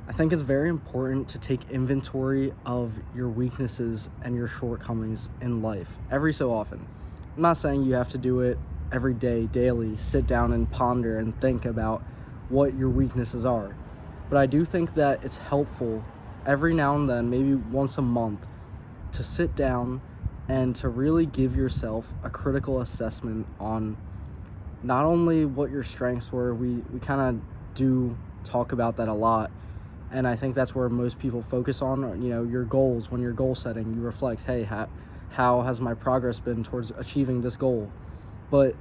I think it's very important to take inventory of your weaknesses and your shortcomings in life every so often. I'm not saying you have to do it every day, daily, sit down and ponder and think about what your weaknesses are. But I do think that it's helpful every now and then, maybe once a month, to sit down and to really give yourself a critical assessment on not only what your strengths were. We kind of do talk about that a lot, and I think that's where most people focus on, your goals. When you're goal setting, you reflect, hey, how has my progress been towards achieving this goal? But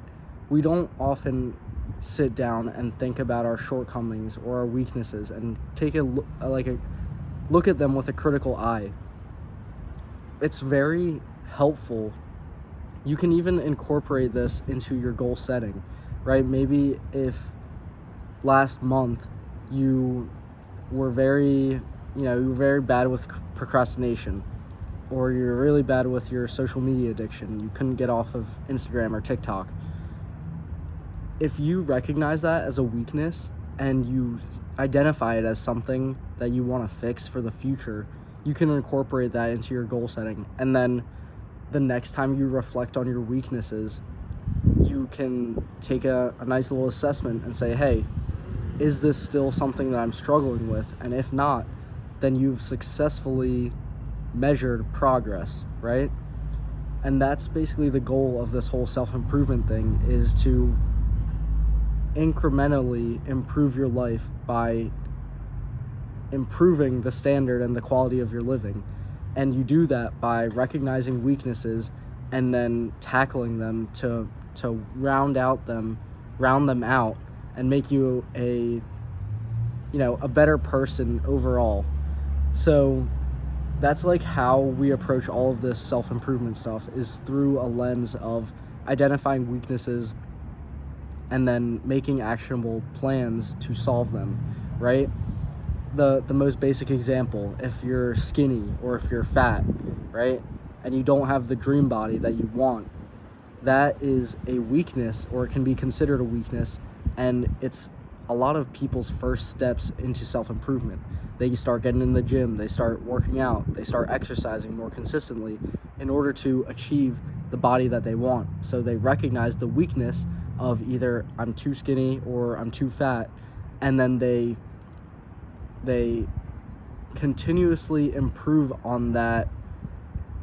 we don't often sit down and think about our shortcomings or our weaknesses and take a look at them with a critical eye. It's very helpful. You can even incorporate this into your goal setting, right? Maybe if last month you were you were very bad with procrastination, or you're really bad with your social media addiction, you couldn't get off of Instagram or TikTok. If you recognize that as a weakness and you identify it as something that you want to fix for the future, you can incorporate that into your goal setting. And then the next time you reflect on your weaknesses, you can take a nice little assessment and say, hey, is this still something that I'm struggling with? And if not, then you've successfully measured progress, right? And that's basically the goal of this whole self-improvement thing, is to incrementally improve your life by improving the standard and the quality of your living. And you do that by recognizing weaknesses and then tackling them to round them out and make you a better person overall. So that's like how we approach all of this self-improvement stuff, is through a lens of identifying weaknesses and then making actionable plans to solve them, right? The most basic example, if you're skinny or if you're fat, right, and you don't have the dream body that you want, that is a weakness, or it can be considered a weakness, and it's a lot of people's first steps into self-improvement. They start getting in the gym, they start working out, they start exercising more consistently in order to achieve the body that they want. So they recognize the weakness of either I'm too skinny or I'm too fat, and then they continuously improve on that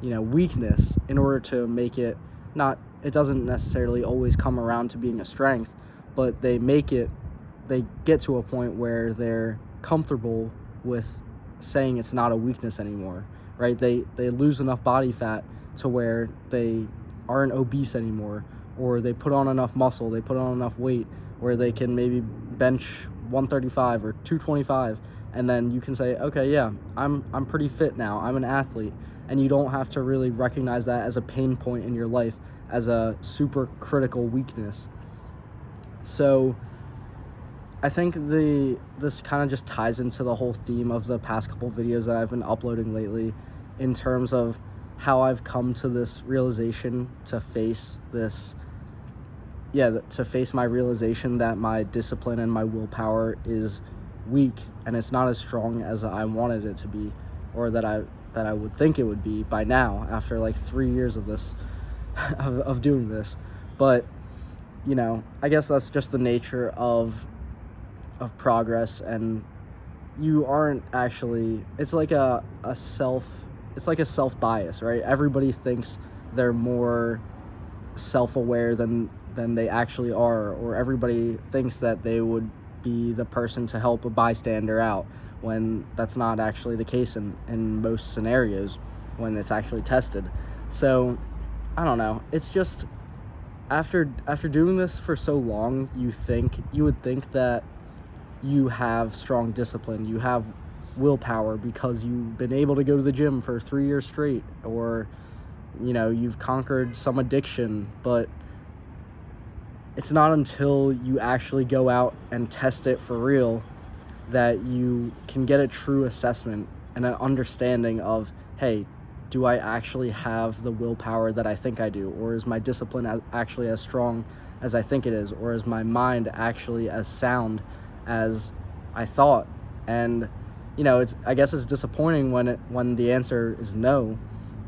weakness in order to make it not, it doesn't necessarily always come around to being a strength, but they get to a point where they're comfortable with saying it's not a weakness anymore, right? They lose enough body fat to where they aren't obese anymore, or they put on enough muscle, they put on enough weight where they can maybe bench 135 or 225, and then you can say, okay, yeah, I'm pretty fit now, I'm an athlete. And you don't have to really recognize that as a pain point in your life, as a super critical weakness. So I think this kind of just ties into the whole theme of the past couple videos that I've been uploading lately, in terms of how I've come to this realization to face my realization that my discipline and my willpower is weak, and it's not as strong as I wanted it to be, or that I would think it would be by now, after like 3 years of this of doing this. But I guess that's just the nature of progress, and you aren't actually, it's like a self bias, right? Everybody thinks they're more self-aware than they actually are, or everybody thinks that they would be the person to help a bystander out, when that's not actually the case in most scenarios when it's actually tested. So I don't know, it's just, after doing this for so long, you would think that you have strong discipline, you have willpower, because you've been able to go to the gym for 3 years straight, or you've conquered some addiction. But it's not until you actually go out and test it for real that you can get a true assessment and an understanding of, hey, do I actually have the willpower that I think I do? Or is my discipline actually as strong as I think it is? Or is my mind actually as sound as I thought? And, I guess it's disappointing when the answer is no,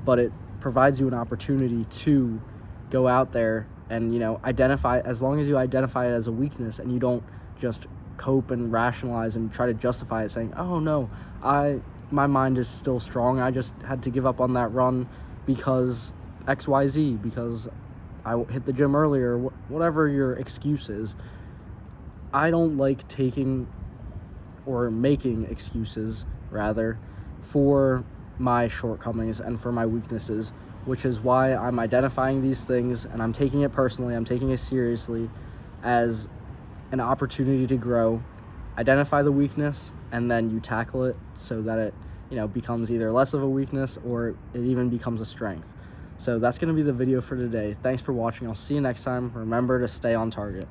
but it provides you an opportunity to go out there and, identify, as long as you identify it as a weakness and you don't just cope and rationalize and try to justify it saying, oh no, my mind is still strong, I just had to give up on that run because XYZ, because I hit the gym earlier, whatever your excuse is. I don't like making excuses, rather, for my shortcomings and for my weaknesses, which is why I'm identifying these things and I'm taking it personally, I'm taking it seriously as an opportunity to grow. Identify the weakness and then you tackle it so that it, becomes either less of a weakness or it even becomes a strength. So that's going to be the video for today. Thanks for watching. I'll see you next time. Remember to stay on target.